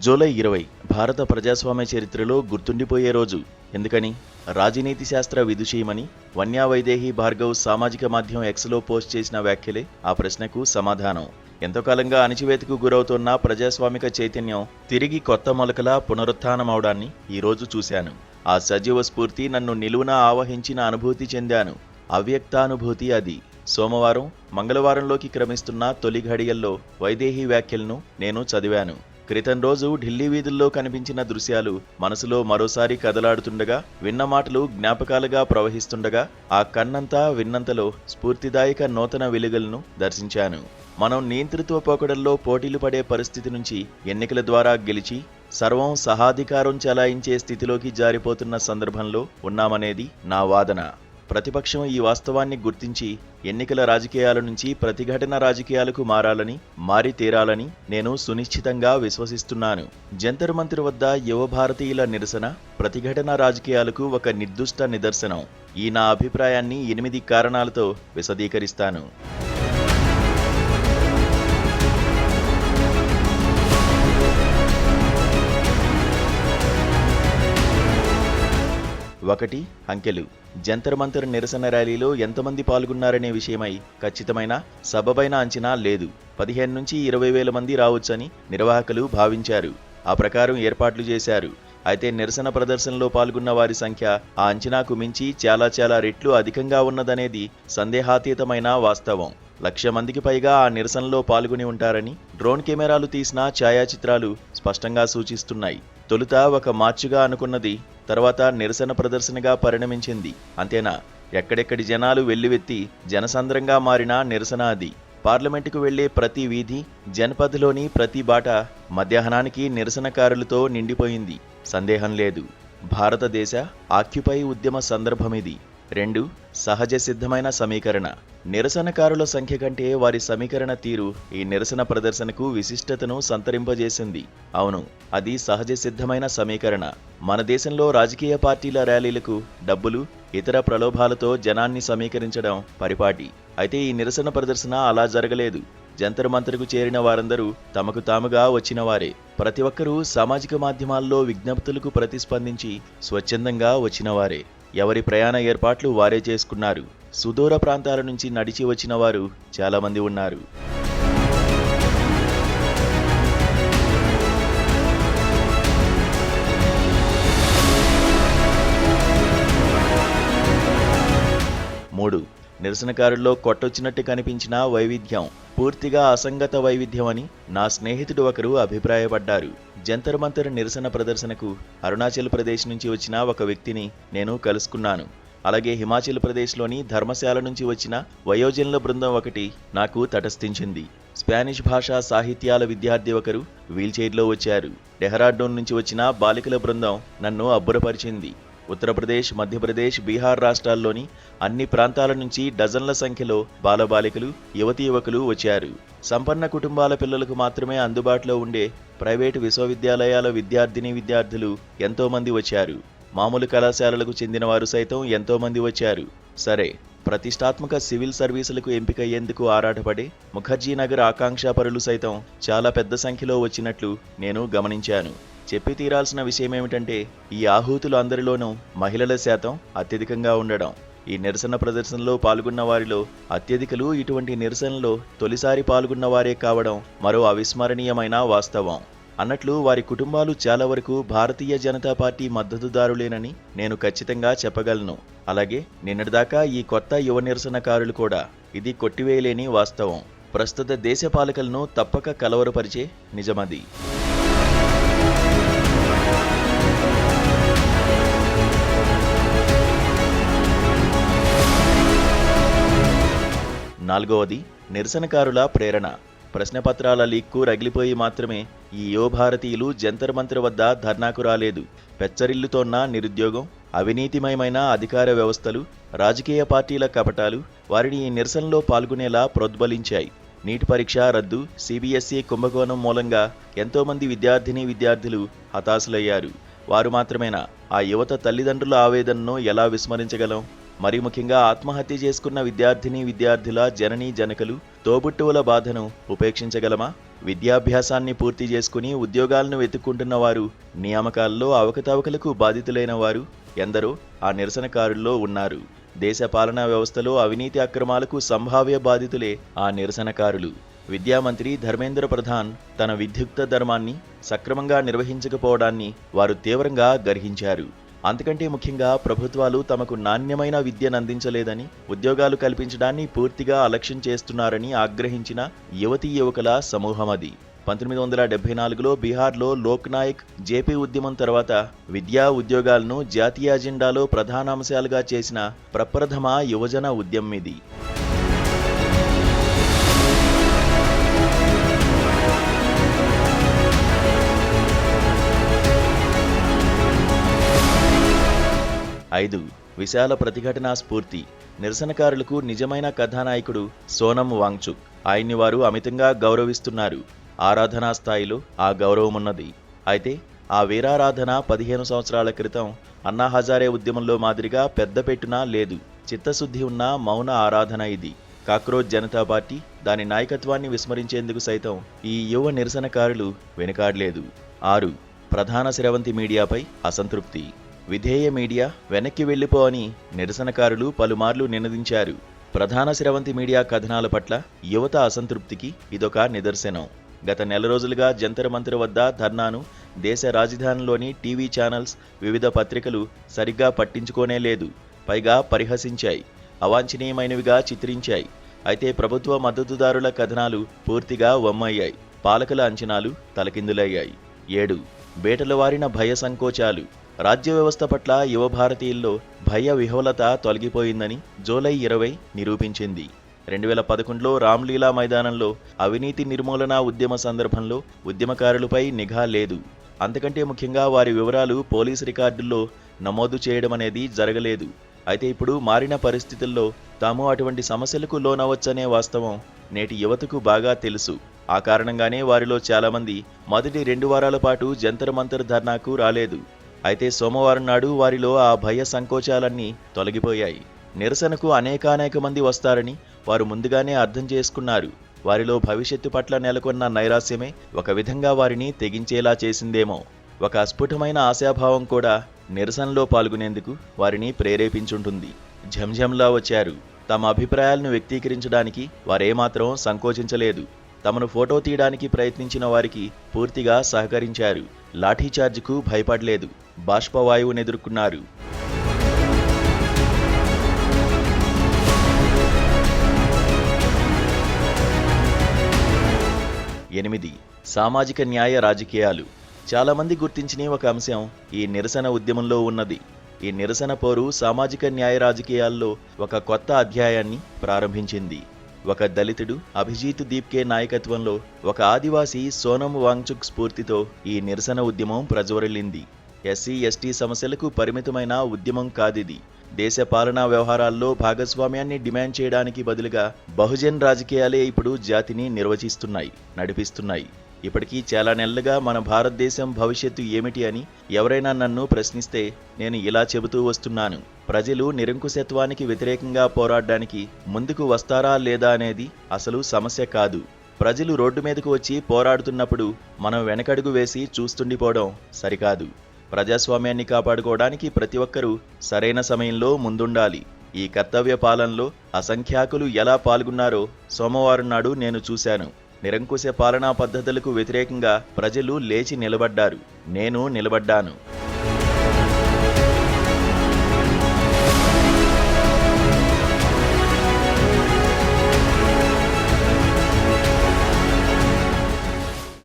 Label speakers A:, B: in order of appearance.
A: July 20 భారత ప్రజాస్వామ్య చరిత్రలో గుర్తుండిపోయే రోజు. ఎందుకని? రాజనీతి శాస్త్ర విదుషీమణి వన్యా వైదేహి భార్గవ్ సామాజిక మాధ్యమం ఎక్స్లో పోస్ట్ చేసిన వ్యాఖ్యలే ఆ ప్రశ్నకు సమాధానం. ఎంతో కాలంగా అణచివేతకు గురవుతున్న ప్రజాస్వామిక చైతన్యం తిరిగి కొత్త మొలకలా పునరుత్థానమవడాన్ని ఈరోజు చూశాను. ఆ సజీవ స్ఫూర్తి నన్ను నిలువునా ఆవహించిన అనుభూతి చెందాను. అవ్యక్తానుభూతి అది. సోమవారం, మంగళవారంలోకి క్రమిస్తున్న తొలి ఘడియల్లో వైదేహి వ్యాఖ్యలను నేను చదివాను. క్రితం రోజు ఢిల్లీ వీధుల్లో కనిపించిన దృశ్యాలు మనసులో మరోసారి కదలాడుతుండగా, విన్న మాటలు జ్ఞాపకాలుగా ప్రవహిస్తుండగా, ఆ కన్నంతా విన్నంతలో స్ఫూర్తిదాయక నూతన వెలుగులను దర్శించాను. మనం నియంతృత్వ పోకడల్లో పోటీలు పడే పరిస్థితి నుంచి ఎన్నికల ద్వారా గెలిచి సర్వం సహాధికారం చెలాయించే స్థితిలోకి జారిపోతున్న సందర్భంలో ఉన్నామనేది నా వాదన. ప్రతిపక్షం ఈ వాస్తవాన్ని గుర్తించి ఎన్నికల రాజకీయాల నుంచి ప్రతిఘటన రాజకీయాలకు మారి తీరాలని నేను సునిశ్చితంగా విశ్వసిస్తున్నాను. జంతర్ మంతర్ వద్ద యువ భారతీయుల నిరసన ప్రతిఘటన రాజకీయాలకు ఒక నిర్దుష్ట నిదర్శనం. ఈ నా అభిప్రాయాన్ని 8 కారణాలతో విశదీకరిస్తాను. ఒకటి, అంకెలు. జంతర్ మంతర్ నిరసన ర్యాలీలో ఎంతమంది పాల్గొన్నారనే విషయమై ఖచ్చితమైన సబబైన అంచనా లేదు. 15 నుంచి 20 వేల మంది రావచ్చని నిర్వాహకులు భావించారు. ఆ ప్రకారం ఏర్పాట్లు చేశారు. అయితే నిరసన ప్రదర్శనలో పాల్గొన్న వారి సంఖ్య ఆ అంచనాకు మించి చాలా రెట్లు అధికంగా ఉన్నదనేది సందేహాతీతమైన వాస్తవం. 1,00,000 మందికి పైగా ఆ నిరసనలో పాల్గొని ఉంటారని డ్రోన్ కెమెరాలు తీసిన ఛాయాచిత్రాలు స్పష్టంగా సూచిస్తున్నాయి. తొలుత ఒక మార్చుగా అనుకున్నది తర్వాత నిరసన ప్రదర్శనగా పరిణమించింది. అంతేనా? ఎక్కడెక్కడి జనాలు వెల్లువెత్తి జనసంద్రంగా మారిన నిరసన అది. పార్లమెంటుకు వెళ్లే ప్రతి వీధి, జనపథ్లోని ప్రతి బాట మధ్యాహ్నానికి నిరసనకారులతో నిండిపోయింది. సందేహం లేదు. భారతదేశ ఆక్యుపై ఉద్యమ సందర్భమిది. 2, సహజ సిద్ధమైన సమీకరణ. నిరసనకారుల సంఖ్య కంటే వారి సమీకరణ తీరు ఈ నిరసన ప్రదర్శనకు విశిష్టతను సంతరింపజేసింది. అవును, అది సహజ సిద్ధమైన సమీకరణ. మన దేశంలో రాజకీయ పార్టీల ర్యాలీలకు డబ్బులు, ఇతర ప్రలోభాలతో జనాన్ని సమీకరించడం పరిపాటి. అయితే ఈ నిరసన ప్రదర్శన అలా జరగలేదు. జంతర్ మంతర్కు చేరిన వారందరూ తమకు తాముగా వచ్చిన వారే. ప్రతి ఒక్కరూ సామాజిక మాధ్యమాల్లో విజ్ఞప్తులకు ప్రతిస్పందించి స్వచ్ఛందంగా వచ్చినవారే. ఎవరి ప్రయాణ ఏర్పాట్లు వారే చేసుకున్నారు. సుదూర ప్రాంతాల నుంచి నడిచి వచ్చిన వారు చాలామంది ఉన్నారు. మూడు, నిరసనకారుల్లో కొట్టొచ్చినట్టు కనిపించిన వైవిధ్యం పూర్తిగా అసంగత వైవిధ్యం అని నా స్నేహితుడు ఒకరు అభిప్రాయపడ్డారు. జంతర్ మంతర్ నిరసన ప్రదర్శనకు అరుణాచల్ ప్రదేశ్ నుంచి వచ్చిన ఒక వ్యక్తిని నేను కలుసుకున్నాను. అలాగే హిమాచల్ ప్రదేశ్లోని ధర్మశాల నుంచి వచ్చిన వయోజనుల బృందం ఒకటి నాకు తటస్థించింది. స్పానిష్ భాషా సాహిత్యాల విద్యార్థి ఒకరు వీల్చైర్లో వచ్చారు. డెహ్రాడూన్ నుంచి వచ్చిన బాలికల బృందం నన్ను అబ్బురపరిచింది. ఉత్తరప్రదేశ్, మధ్యప్రదేశ్, బీహార్ రాష్ట్రాల్లోని అన్ని ప్రాంతాల నుంచి డజన్ల సంఖ్యలో బాలబాలికలు, యువకులు వచ్చారు. సంపన్న కుటుంబాల పిల్లలకు మాత్రమే అందుబాటులో ఉండే ప్రైవేటు విశ్వవిద్యాలయాల విద్యార్థులు ఎంతోమంది వచ్చారు. మామూలు కళాశాలలకు చెందిన వారు సైతం ఎంతోమంది వచ్చారు. సరే, ప్రతిష్టాత్మక సివిల్ సర్వీసులకు ఎంపికయ్యేందుకు ఆరాటపడే ముఖర్జీ నగర్ ఆకాంక్షాపరులు సైతం చాలా పెద్ద సంఖ్యలో వచ్చినట్లు నేను గమనించాను. చెప్పి తీరాల్సిన విషయమేమిటంటే ఈ ఆహూతులు అందరిలోనూ మహిళల శాతం అత్యధికంగా ఉండడం. ఈ నిరసన ప్రదర్శనలో పాల్గొన్న వారిలో అత్యధికులు ఇటువంటి నిరసనలో తొలిసారి పాల్గొన్న వారే కావడం మరో అవిస్మరణీయమైన వాస్తవం. అన్నట్లు వారి కుటుంబాలు చాలా వరకు భారతీయ జనతా పార్టీ మద్దతుదారులేనని నేను ఖచ్చితంగా చెప్పగలను. అలాగే నిన్నటిదాకా ఈ కొత్త యువ నిరసనకారులు కూడా. ఇది కొట్టివేయలేని వాస్తవం. ప్రస్తుత దేశ పాలకులను తప్పక కలవరపరిచే నిజమది. 4వది, నిరసనకారుల ప్రేరణ. ప్రశ్నపత్రాల లీక్కు రగిలిపోయి మాత్రమే ఈ యువ భారతీయులు జంతర్ మంతర్ వద్ద ధర్నాకు రాలేదు. పెచ్చరిల్లుతోన్న నిరుద్యోగం, అవినీతిమయమైన అధికార వ్యవస్థలు, రాజకీయ పార్టీల కపటాలు వారిని ఈ నిరసనలో పాల్గొనేలా ప్రోద్బలించాయి. నీట్ పరీక్ష రద్దు, సిబిఎస్ఈ కుంభకోణం మూలంగా ఎంతోమంది విద్యార్థులు హతాశులయ్యారు. వారు మాత్రమేనా? ఆ యువత తల్లిదండ్రుల ఆవేదనను ఎలా విస్మరించగలం? మరీ ముఖ్యంగా ఆత్మహత్య చేసుకున్న విద్యార్థుల జననీ జనకులు, తోబుట్టువుల బాధను ఉపేక్షించగలమా? విద్యాభ్యాసాన్ని పూర్తి చేసుకుని ఉద్యోగాలను వెతుక్కుంటున్న వారు, నియామకాల్లో అవకతవకలకు బాధితులైన వారు ఎందరో ఆ నిరసనకారుల్లో ఉన్నారు. దేశ పాలనా వ్యవస్థలో అవినీతి అక్రమాలకు సంభావ్య బాధితులే ఆ నిరసనకారులు. విద్యామంత్రి ధర్మేంద్ర ప్రధాన్ తన విద్యుక్త ధర్మాన్ని సక్రమంగా నిర్వహించకపోవడాన్ని వారు తీవ్రంగా గర్హించారు. అంతకంటే ముఖ్యంగా ప్రభుత్వాలు తమకు నాణ్యమైన విద్యను అందించలేదని, ఉద్యోగాలు కల్పించడాన్ని పూర్తిగా అలక్ష్యం చేస్తున్నారని ఆగ్రహించిన యువతీ యువకుల సమూహం అది. 1974లో బీహార్లో లోక్నాయక్ జేపీ ఉద్యమం తర్వాత విద్యా ఉద్యోగాలను జాతీయ అజెండాలో ప్రధాన అంశాలుగా చేసిన ప్రప్రథమ యువజన ఉద్యమం ఇది. ఐదు, విశాల ప్రతిఘటనా స్ఫూర్తి. నిరసనకారులకు నిజమైన కథానాయకుడు సోనం వాంగ్చుక్. ఆయన్ని వారు అమితంగా గౌరవిస్తున్నారు. ఆరాధనా స్థాయిలో ఆ గౌరవమున్నది. అయితే ఆ వీరారాధన 15 సంవత్సరాల క్రితం అన్నా హజారే ఉద్యమంలో మాదిరిగా పెద్దపెట్టున లేదు. చిత్తశుద్ధి ఉన్న మౌన ఆరాధన ఇది. కాక్రోచ్ జనతా పార్టీ దాని నాయకత్వాన్ని విస్మరించేందుకు సైతం ఈ యువ నిరసనకారులు వెనుకాడలేదు. 6, ప్రధాన స్రవంతి మీడియాపై అసంతృప్తి. విధేయ మీడియా వెనక్కి వెళ్లిపో అని నిరసనకారులు పలుమార్లు నినదించారు. ప్రధాన స్రవంతి మీడియా కథనాల పట్ల యువత అసంతృప్తికి ఇదొక నిదర్శనం. గత నెల రోజులుగా జంతర్ మంతర్ వద్ద ధర్నాను దేశ రాజధానిలోని టీవీ ఛానల్స్, వివిధ పత్రికలు సరిగ్గా పట్టించుకోనే లేదు. పైగా పరిహసించాయి, అవాంఛనీయమైనవిగా చిత్రించాయి. అయితే ప్రభుత్వ మద్దతుదారుల కథనాలు పూర్తిగా వమ్మయ్యాయి. పాలకుల అంచనాలు తలకిందులయ్యాయి. 7, బేటలవారిన భయ సంకోచాలు. రాజ్య వ్యవస్థ పట్ల యువ భారతీయుల్లో భయ విహ్వలత తొలగిపోయిందని జూలై 20 నిరూపించింది. 2011లో రామ్లీలా మైదానంలో అవినీతి నిర్మూలన ఉద్యమ సందర్భంలో ఉద్యమకారులపై నిఘా లేదు. అంతకంటే ముఖ్యంగా వారి వివరాలు పోలీసు రికార్డుల్లో నమోదు చేయడం అనేది జరగలేదు. అయితే ఇప్పుడు మారిన పరిస్థితుల్లో తాము అటువంటి సమస్యలకు లోనవచ్చనే వాస్తవం నేటి యువతకు బాగా తెలుసు. ఆ కారణంగానే వారిలో చాలామంది మొదటి 2 వారాల పాటు జంతర్ మంతర్ ధర్నాకు రాలేదు. అయితే సోమవారం నాడు వారిలో ఆ భయ సంకోచాలన్నీ తొలగిపోయాయి. నిరసనకు అనేకానేక మంది వస్తారని వారు ముందుగానే అర్థం చేసుకున్నారు. వారిలో భవిష్యత్తు పట్ల నెలకొన్న నైరాశ్యమే ఒక విధంగా వారిని తెగించేలా చేసిందేమో. ఒక అస్ఫుటమైన ఆశాభావం కూడా నిరసనలో పాల్గొనేందుకు వారిని ప్రేరేపించుంటుంది. ఝంఝంలా వచ్చారు. తమ అభిప్రాయాలను వ్యక్తీకరించడానికి వారేమాత్రం సంకోచించలేదు. తమను ఫోటో తీయడానికి ప్రయత్నించిన వారికి పూర్తిగా సహకరించారు. లాఠీచార్జ్కు భయపడలేదు. బాష్పవాయువును ఎదుర్కొన్నారు. 8, సామాజిక న్యాయ రాజకీయాలు. చాలామంది గుర్తించిన ఒక అంశం ఈ నిరసన ఉద్యమంలో ఉన్నది. ఈ నిరసన పోరు సామాజిక న్యాయ రాజకీయాల్లో ఒక కొత్త అధ్యాయాన్ని ప్రారంభించింది. ఒక దళితుడు అభిజీత్ దీప్కే నాయకత్వంలో ఒక ఆదివాసీ సోనం వాంగ్చుక్ స్ఫూర్తితో ఈ నిరసన ఉద్యమం ప్రజ్వరిల్లింది. ఎస్సీ ఎస్టీ సమస్యలకు పరిమితమైన ఉద్యమం కాదిది. దేశ పాలనా వ్యవహారాల్లో భాగస్వామ్యాన్ని డిమాండ్ చేయడానికి బదులుగా బహుజన్ రాజకీయాలే ఇప్పుడు జాతిని నిర్వచిస్తున్నాయి, నడిపిస్తున్నాయి. ఇప్పటికీ చాలా నెలలుగా మన భారతదేశం భవిష్యత్తు ఏమిటి అని ఎవరైనా నన్ను ప్రశ్నిస్తే నేను ఇలా చెబుతూ వస్తున్నాను. ప్రజలు నిరంకుశత్వానికి వ్యతిరేకంగా పోరాడడానికి ముందుకు వస్తారా లేదా అనేది అసలు సమస్య కాదు. ప్రజలు రోడ్డు మీదకు వచ్చి పోరాడుతున్నప్పుడు మనం వెనకడుగు వేసి చూస్తుండిపోవడం సరికాదు. ప్రజాస్వామ్యాన్ని కాపాడుకోవడానికి ప్రతి ఒక్కరూ సరైన సమయంలో ముందుండాలి. ఈ కర్తవ్య పాలనలో అసంఖ్యాకులు ఎలా పాల్గొన్నారో సోమవారం నాడు నేను చూశాను. నిరంకుశ పాలనా పద్ధతులకు వ్యతిరేకంగా ప్రజలు లేచి నిలబడ్డారు. నేను నిలబడ్డాను.